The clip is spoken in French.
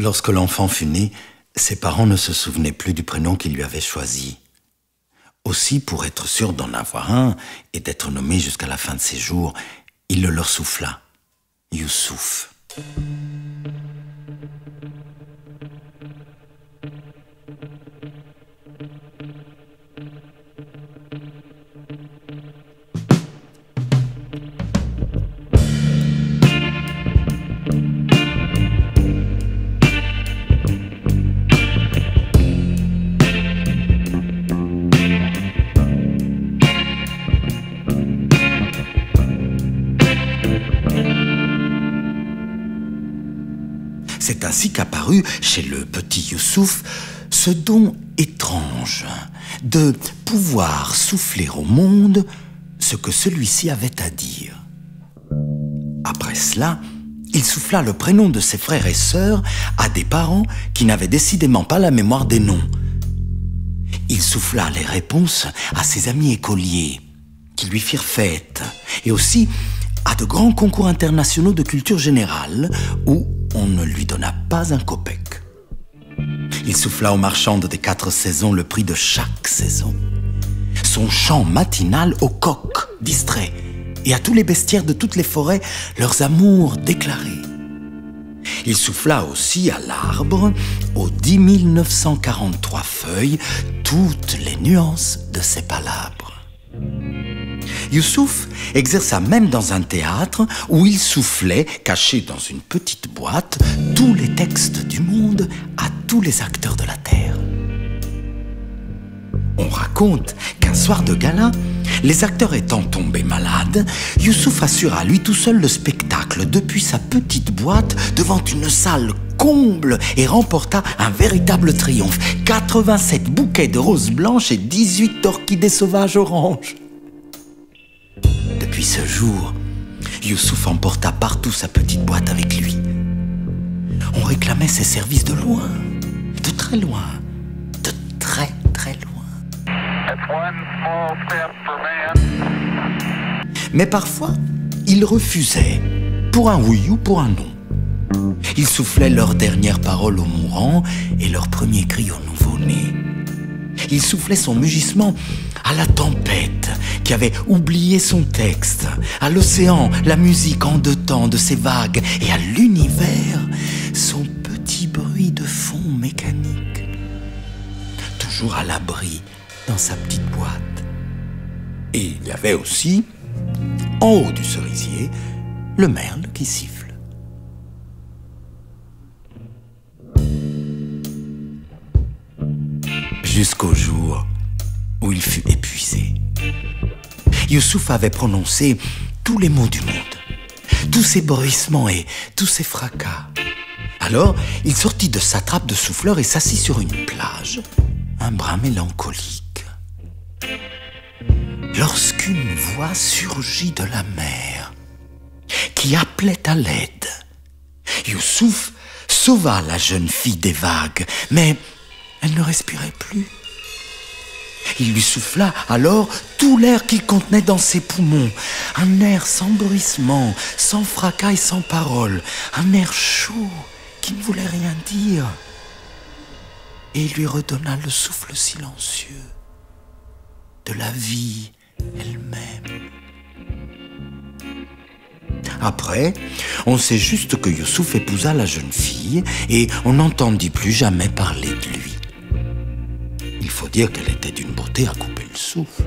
Lorsque l'enfant fut né, ses parents ne se souvenaient plus du prénom qu'ils lui avaient choisi. Aussi, pour être sûr d'en avoir un et d'être nommé jusqu'à la fin de ses jours, il le leur souffla, Youssouf. C'est ainsi qu'apparut chez le petit Youssouf ce don étrange de pouvoir souffler au monde ce que celui-ci avait à dire. Après cela, il souffla le prénom de ses frères et sœurs à des parents qui n'avaient décidément pas la mémoire des noms. Il souffla les réponses à ses amis écoliers qui lui firent fête et aussi à de grands concours internationaux de culture générale où on ne lui donna pas un copec. Il souffla aux marchandes des 4 saisons le prix de chaque saison, son chant matinal aux coqs distraits et à tous les bestiaires de toutes les forêts leurs amours déclarés. Il souffla aussi à l'arbre, aux 10 943 feuilles, toutes les nuances de ses palabres. Youssouf exerça même dans un théâtre où il soufflait, caché dans une petite boîte, tous les textes du monde à tous les acteurs de la terre. On raconte qu'un soir de gala, les acteurs étant tombés malades, Youssouf assura lui tout seul le spectacle depuis sa petite boîte devant une salle comble et remporta un véritable triomphe. 87 bouquets de roses blanches et 18 orchidées sauvages oranges. Depuis ce jour, Youssouf emporta partout sa petite boîte avec lui. On réclamait ses services de loin, de très loin, de très très loin. Mais parfois, il refusait, pour un oui ou pour un non. Il soufflait leurs dernières paroles aux mourants et leurs premiers cris aux nouveau-nés. Il soufflait son mugissement à la tempête qui avait oublié son texte, à l'océan, la musique en 2 temps de ses vagues et à l'univers, son petit bruit de fond mécanique. Toujours à l'abri dans sa petite boîte. Et il y avait aussi, en haut du cerisier, le merle qui siffle. Jusqu'au jour où il fut épuisé. Youssouf avait prononcé tous les mots du monde, tous ses bruissements et tous ses fracas. Alors, il sortit de sa trappe de souffleur et s'assit sur une plage, un brin mélancolique. Lorsqu'une voix surgit de la mer, qui appelait à l'aide, Youssouf sauva la jeune fille des vagues, mais elle ne respirait plus. Il lui souffla alors tout l'air qu'il contenait dans ses poumons, un air sans bruissement, sans fracas et sans parole, un air chaud qui ne voulait rien dire. Et il lui redonna le souffle silencieux de la vie elle-même. Après, on sait juste que Youssouf épousa la jeune fille et on n'entendit plus jamais parler de lui. Il faut dire qu'elle était d'une beauté à couper le souffle.